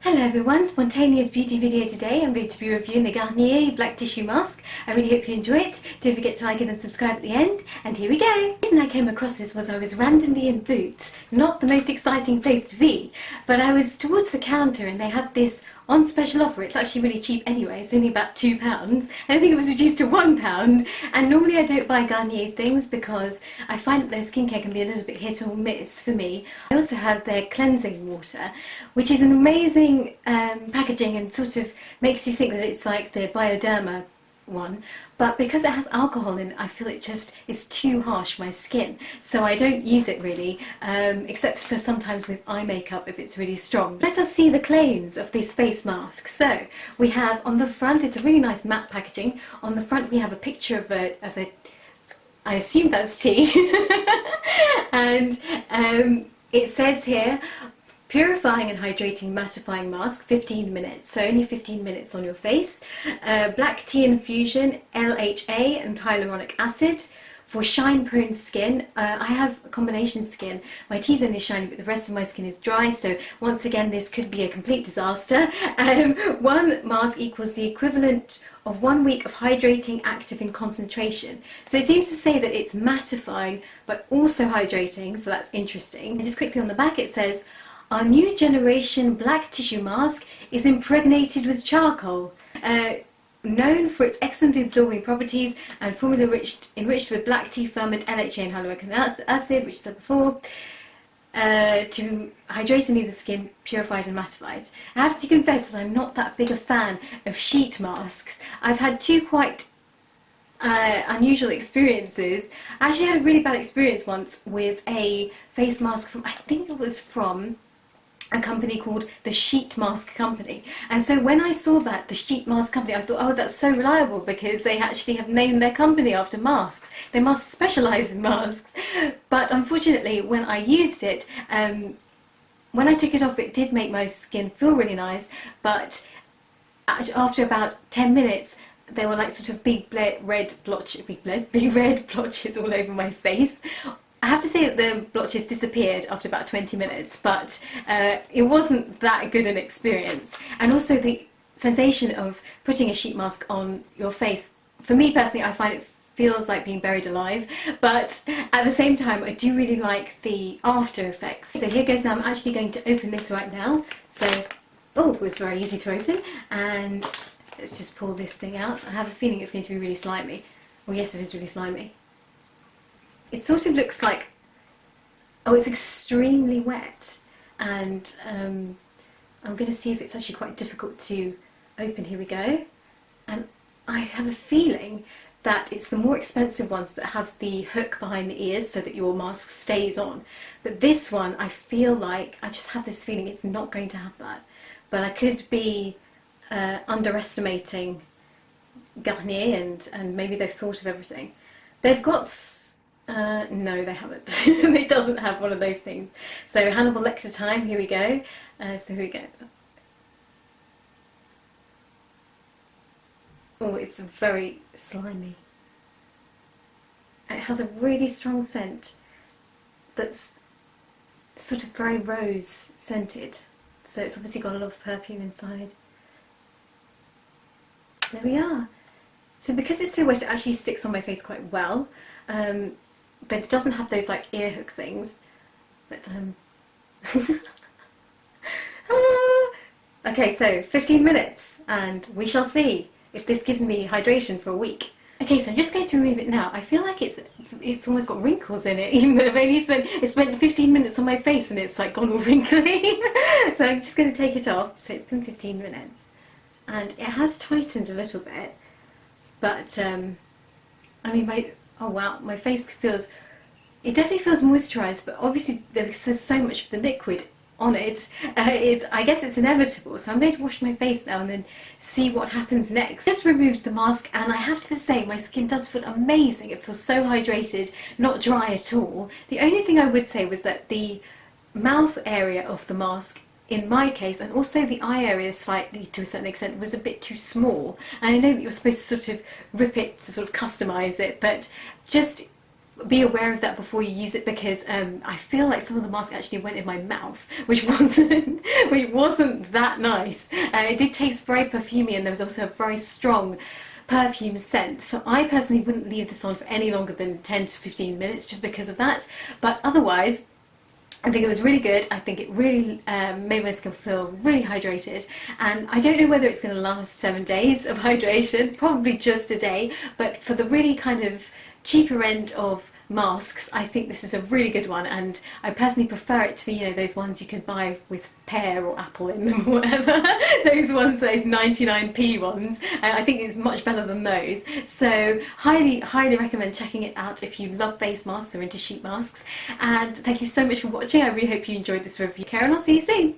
Hello everyone, spontaneous beauty video today. I'm going to be reviewing the Garnier Black Tissue Mask. I really hope you enjoy it. Don't forget to like it and subscribe at the end. And here we go. The reason I came across this was I was randomly in Boots. Not the most exciting place to be, but I was towards the counter and they had this on special offer. It's actually really cheap anyway, it's only about £2. I think it was reduced to £1. And normally I don't buy Garnier things because I find that their skincare can be a little bit hit or miss for me. I also have their cleansing water, which is an amazing packaging and sort of makes you think that it's like the Bioderma one, but because it has alcohol in it, I feel it just is too harsh for my skin, so I don't use it really, except for sometimes with eye makeup if it's really strong. Let us see the claims of this face mask. So we have on the front, it's a really nice matte packaging. On the front we have a picture of a I assume that's tea, and it says here, purifying and hydrating mattifying mask, 15 minutes, so only 15 minutes on your face. Black tea infusion, LHA and hyaluronic acid for shine prone skin. I have a combination skin. My tea's only shiny but the rest of my skin is dry, so once again this could be a complete disaster. One mask equals the equivalent of 1 week of hydrating, active and concentration. So it seems to say that it's mattifying but also hydrating, so that's interesting. And just quickly on the back it says, our new generation black tissue mask is impregnated with charcoal, known for its excellent absorbing properties and formula enriched with black tea ferment, LHA and hyaluronic acid, which I said before, to hydrate and leave the skin purified and mattified. I have to confess that I'm not that big a fan of sheet masks. I've had two quite unusual experiences. I actually had a really bad experience once with a face mask from, I think it was from a company called the Sheet Mask Company, and so when I saw that, the Sheet Mask Company, I thought, oh, that's so reliable because they actually have named their company after masks. They must specialise in masks. But unfortunately when I used it, when I took it off, it did make my skin feel really nice, but after about 10 minutes there were like sort of big red blotches all over my face. I have to say that the blotches disappeared after about 20 minutes, but it wasn't that good an experience. And also the sensation of putting a sheet mask on your face, for me personally, I find it feels like being buried alive, but at the same time I do really like the after effects. So here goes now, I'm actually going to open this right now. So, oh, it was very easy to open, and let's just pull this thing out. I have a feeling it's going to be really slimy. Well, yes, it is really slimy. It sort of looks like, oh, it's extremely wet, and I'm going to see if it's actually quite difficult to open. Here we go. And I have a feeling that it's the more expensive ones that have the hook behind the ears so that your mask stays on. But this one, I feel like, I just have this feeling it's not going to have that. But I could be underestimating Garnier, and maybe they've thought of everything. They've got no, they haven't. It doesn't have one of those things. So Hannibal Lecter time, here we go. So here we go. Oh, it's very slimy. It has a really strong scent that's sort of very rose scented. So it's obviously got a lot of perfume inside. There we are. So because it's so wet, it actually sticks on my face quite well. But it doesn't have those like ear hook things. But okay, so 15 minutes and we shall see if this gives me hydration for a week. Okay, so I'm just going to remove it now. I feel like it's almost got wrinkles in it, even though I've only spent 15 minutes on my face and it's like gone all wrinkly. So I'm just going to take it off. So it's been 15 minutes and it has tightened a little bit, but I mean, oh wow, my face feels, it definitely feels moisturised, but obviously there's so much of the liquid on it, I guess it's inevitable. So I'm going to wash my face now and then see what happens next. Just removed the mask and I have to say my skin does feel amazing. It feels so hydrated, not dry at all. The only thing I would say was that the mouth area of the mask, in my case, and also the eye area slightly to a certain extent, was a bit too small. And I know that you're supposed to sort of rip it to sort of customise it, but just be aware of that before you use it, because I feel like some of the mask actually went in my mouth, which wasn't that nice. It did taste very perfumey, and there was also a very strong perfume scent, so I personally wouldn't leave this on for any longer than 10 to 15 minutes just because of that. But otherwise, I think it was really good. I think it really made my skin feel really hydrated, and I don't know whether it's going to last 7 days of hydration, probably just a day, but for the really kind of cheaper end of masks, I think this is a really good one, and I personally prefer it to, you know, those ones you can buy with pear or apple in them or whatever. Those 99p ones. I think it's much better than those. So highly recommend checking it out if you love face masks or into sheet masks. And thank you so much for watching. I really hope you enjoyed this review. Karen, I'll see you soon.